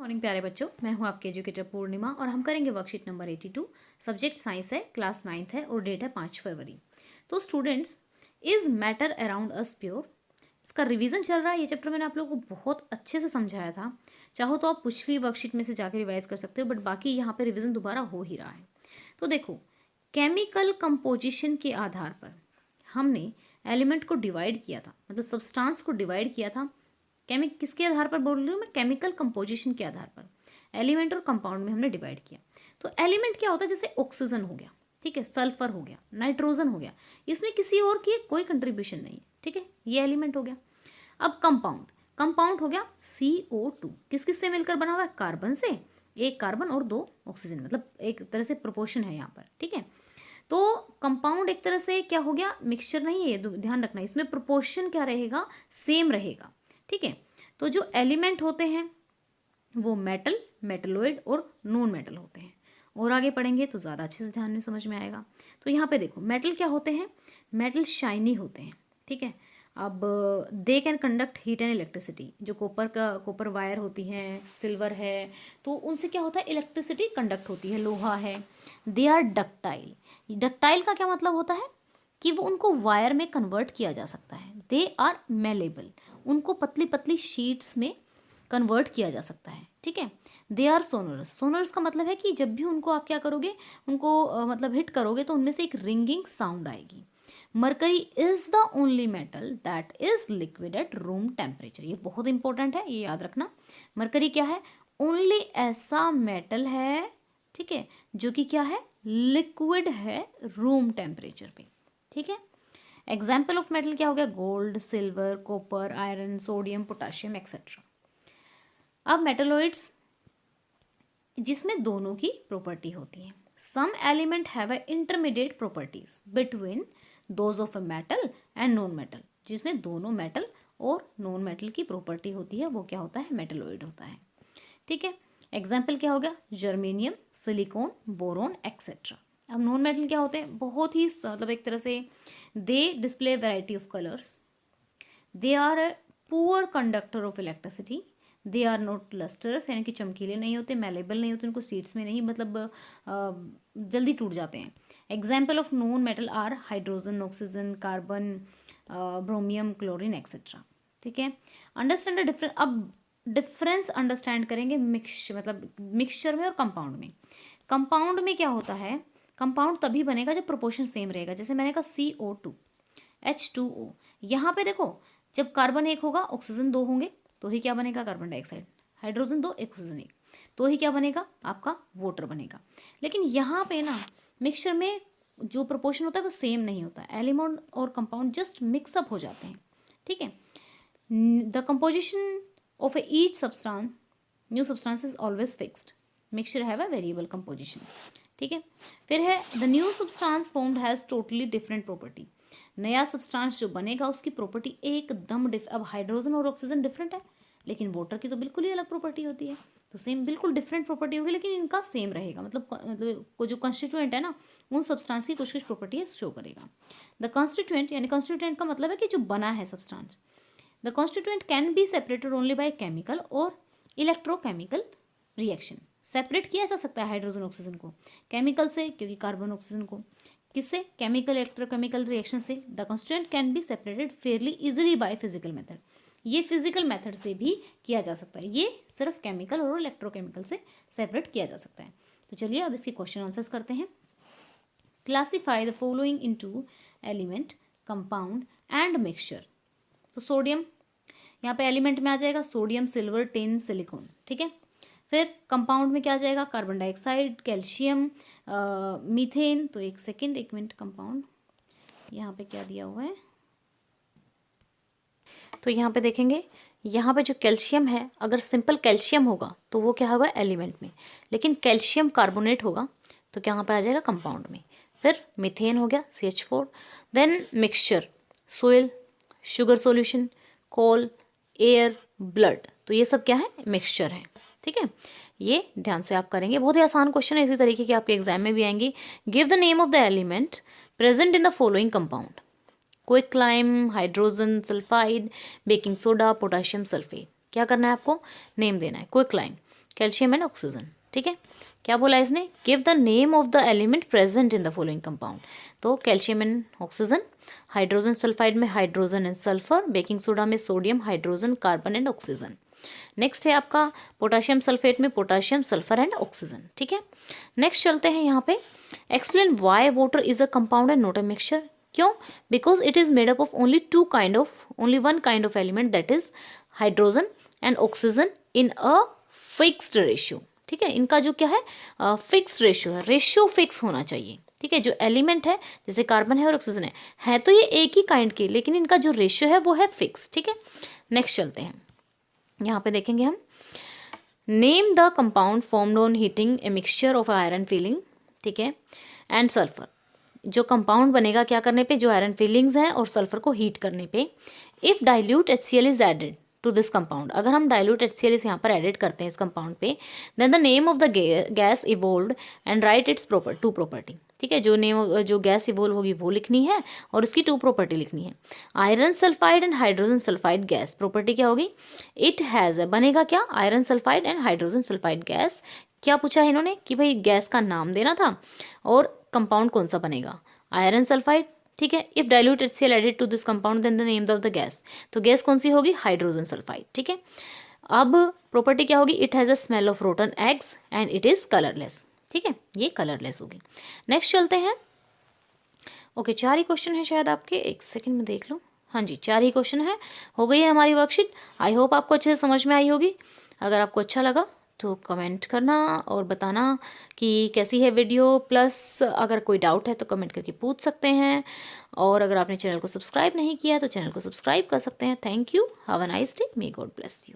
Morning प्यारे बच्चों, मैं हूं आपके एजुकेटर पूर्णिमा और हम करेंगे वर्कशीट नंबर 82। सब्जेक्ट साइंस है, क्लास 9th है और डेट है 5 फरवरी। तो students, is matter around us pure, इसका रिवीजन चल रहा है। ये चैप्टर मैंने आप लोगों को बहुत अच्छे से समझाया था। चाहो तो आप पिछली वर्कशीट में से जाकर रिवाइज कर सकते हो, बट बाकी यहाँ पे रिवीजन दोबारा हो ही रहा है। तो देखो, केमिकल कंपोजिशन के आधार पर हमने एलिमेंट को डिवाइड किया था, मतलब सब्सटेंस को डिवाइड किया था। किसके आधार पर बोल रही हूँ मैं? केमिकल कंपोजिशन के आधार पर एलिमेंट और कंपाउंड में हमने डिवाइड किया। तो एलिमेंट क्या होता है? जैसे ऑक्सीजन हो गया, ठीक है, सल्फर हो गया, नाइट्रोजन हो गया, इसमें किसी और की कोई कंट्रीब्यूशन नहीं है, ठीक है, ये एलिमेंट हो गया। अब कंपाउंड, कंपाउंड हो गया CO2, किस किस से मिलकर बना हुआ है? कार्बन से, एक कार्बन और दो ऑक्सीजन, मतलब एक तरह से प्रोपोर्शन है यहाँ पर, ठीक है। तो कंपाउंड एक तरह से क्या हो गया? मिक्सचर नहीं है, ये ध्यान रखना, इसमें प्रोपोर्शन क्या रहेगा? सेम रहेगा, ठीक है। तो जो एलिमेंट होते हैं वो मेटल, मेटलॉइड और नॉन मेटल होते हैं। और आगे पढ़ेंगे तो ज़्यादा अच्छे से ध्यान में समझ में आएगा। तो यहाँ पे देखो, मेटल क्या होते हैं? मेटल शाइनी होते हैं, ठीक है। अब they can conduct heat and electricity. जो कॉपर वायर होती हैं, सिल्वर है, तो उनसे क्या होता है? इलेक्ट्रिसिटी कंडक्ट होती है। लोहा है। They are ductile. डक्टाइल का क्या मतलब होता है? कि वो उनको वायर में कन्वर्ट किया जा सकता है। दे आर मेलेबल, उनको पतली पतली शीट्स में कन्वर्ट किया जा सकता है, ठीक है। They are sonorous. सोनरस का मतलब है कि जब भी उनको आप क्या करोगे, उनको मतलब हिट करोगे तो उनमें से एक रिंगिंग साउंड आएगी। Mercury is the only metal that is liquid at room temperature. ये बहुत इंपॉर्टेंट है, ये याद रखना। मरकरी क्या है? ओनली ऐसा मेटल है, ठीक है, जो कि क्या है? लिक्विड है रूम टेम्परेचर पे, ठीक है। एग्जाम्पल ऑफ मेटल क्या हो गया? Gold, silver, copper, iron, sodium, potassium etcetera. अब मेटलॉइड्स, जिसमें दोनों की प्रॉपर्टी होती है। Some element have a intermediate properties between those of a metal and non metal. जिसमें दोनों मेटल और नॉन मेटल की प्रॉपर्टी होती है, वो क्या होता है? मेटलॉइड होता है, ठीक है। एग्जाम्पल क्या हो गया? Germanium, silicon, boron et cetera. अब नॉन मेटल क्या होते हैं? बहुत ही मतलब एक तरह से they display variety of colours, they are a poor conductor of electricity, they are not lustres, यानी कि चमकीले नहीं होते, मेलेबल नहीं होते, उनको सीड्स में नहीं, मतलब जल्दी टूट जाते हैं। Example of non metal are hydrogen, oxygen, carbon, bromium, chlorine etcetera, ठीक है। Understand the difference. अब डिफरेंस अंडरस्टैंड करेंगे मतलब मिक्सचर में और कंपाउंड में। कंपाउंड में क्या होता है? कंपाउंड तभी बनेगा जब प्रोपोर्शन सेम रहेगा। जैसे मैंने कहा CO2, H2O। यहाँ पे देखो, जब कार्बन एक होगा, ऑक्सीजन दो होंगे, तो ही क्या बनेगा? Carbon dioxide. हाइड्रोजन दो, ऑक्सीजन एक, तो ही क्या बनेगा? आपका वाटर बनेगा। लेकिन यहाँ पे ना मिक्सचर में जो प्रोपोर्शन होता है वो सेम नहीं होता। एलिमेंट और कंपाउंड जस्ट मिक्सअप हो जाते हैं, ठीक है। The composition of each substance, new substance is always fixed. Mixture have a variable composition, ठीक है। फिर है the new substance formed has totally different property. नया सब्सटेंस जो बनेगा उसकी प्रॉपर्टी एकदम अब हाइड्रोजन और ऑक्सीजन डिफरेंट है, लेकिन वाटर की तो बिल्कुल ही अलग प्रॉपर्टी होती है। तो सेम बिल्कुल डिफरेंट प्रॉपर्टी होगी, लेकिन इनका सेम रहेगा। मतलब को जो कंस्टिट्यूएंट है ना, उन सब्सटेंस की कुछ कुछ प्रॉपर्टी शो करेगा। द कंस्टिट्यूएंट, यानी कंस्टिट्यूएंट का मतलब है कि जो बना है substance. The constituent can be separated only by chemical और इलेक्ट्रोकेमिकल रिएक्शन। सेपरेट किया जा सकता है हाइड्रोजन ऑक्सीजन को केमिकल से, क्योंकि कार्बन ऑक्सीजन को किससे? केमिकल इलेक्ट्रोकेमिकल रिएक्शन से। The constituent can be separated Fairlie easily by physical method. ये फिजिकल मेथड से भी किया जा सकता है, ये सिर्फ केमिकल और इलेक्ट्रोकेमिकल से सेपरेट किया जा सकता है। तो चलिए अब इसके क्वेश्चन आंसर्स करते हैं। Classify the following into element, compound and mixture. तो सोडियम यहाँ पे एलिमेंट में आ जाएगा, सोडियम, सिल्वर, टिन, सिलिकॉन, ठीक है। फिर कंपाउंड में क्या आ जाएगा? Carbon dioxide, calcium, methane. तो एक सेकेंड, एक मिनट, कंपाउंड यहाँ पे क्या दिया हुआ है? तो यहाँ पे देखेंगे, यहाँ पे जो कैल्शियम है, अगर सिंपल कैल्शियम होगा तो वो क्या होगा? एलिमेंट में। लेकिन कैल्शियम कार्बोनेट होगा तो क्या यहाँ पे आ जाएगा? कंपाउंड में। फिर मीथेन हो गया, CH4। Then mixture, soil, sugar solution, coal, air, blood. तो ये सब क्या है? मिक्सचर है, ठीक है। ये ध्यान से आप करेंगे, बहुत ही आसान क्वेश्चन है, इसी तरीके के आपके एग्जाम में भी आएंगे। Give the name of the element present in the following compound. Quicklime, hydrogen sulphide, baking soda, potassium sulphate. क्या करना है आपको? नेम देना है। Quicklime, calcium and oxygen. ठीक है, क्या बोला इसने, give the name of the element present in the following compound. तो calcium and oxygen, hydrogen sulphide में hydrogen and sulphur, baking soda में sodium, hydrogen, carbon and oxygen. Next है आपका पोटाशियम सल्फेट में पोटाशियम, सल्फर एंड ऑक्सीजन। ठीक है, next चलते हैं यहाँ पे, explain why water is a compound and not a mixture. क्यों, because it is made up of only one kind of element, that is hydrogen and oxygen in a fixed ratio. ठीक है, इनका जो क्या है फिक्स रेशियो है, ratio fix होना चाहिए। ठीक है, जो एलिमेंट है जैसे कार्बन है और ऑक्सीजन है तो ये एक ही काइंड के, लेकिन इनका जो रेशियो है वो है फिक्स। ठीक है, नेक्स्ट चलते हैं, यहाँ पे देखेंगे हम, name the compound formed on heating a mixture of iron filling. ठीक है, एंड सल्फर, जो कंपाउंड बनेगा क्या करने पे, जो आयरन फिलिंग्स हैं और सल्फर को हीट करने पे। If dilute HCl is added to this compound, अगर हम डाइल्यूट HCl इस यहाँ पर एडिट करते हैं इस कंपाउंड पे, then the name of the gas evolved and write its two property. ठीक है, जो गैस इवोल्व होगी वो लिखनी है और इसकी टू प्रॉपर्टी लिखनी है। Iron sulphide and hydrogen sulphide gas, property क्या होगी, इट हैज़, बनेगा क्या, iron sulphide and hydrogen sulphide gas. क्या पूछा है इन्होंने कि भाई गैस का नाम देना था और कंपाउंड कौन सा बनेगा, आयरन सल्फाइड। ठीक है, if dilute HCl added to this compound then the name of the gas, तो गैस कौन सी होगी, हाइड्रोजन सल्फाइड। ठीक है, अब प्रॉपर्टी क्या होगी, it has a smell of rotten eggs and it is colourless. ठीक है, ये कलरलेस होगी। नेक्स्ट चलते हैं, ओके 4 ही क्वेश्चन है शायद आपके, एक सेकंड में देख लूँ, हाँ जी 4 ही क्वेश्चन है, हो गई है हमारी वर्कशीट। आई होप आपको अच्छे से समझ में आई होगी। अगर आपको अच्छा लगा तो कमेंट करना और बताना कि कैसी है वीडियो, प्लस अगर कोई डाउट है तो कमेंट करके पूछ सकते हैं, और अगर आपने चैनल को सब्सक्राइब नहीं किया तो चैनल को सब्सक्राइब कर सकते हैं। Thank you, have a nice day, may God bless you.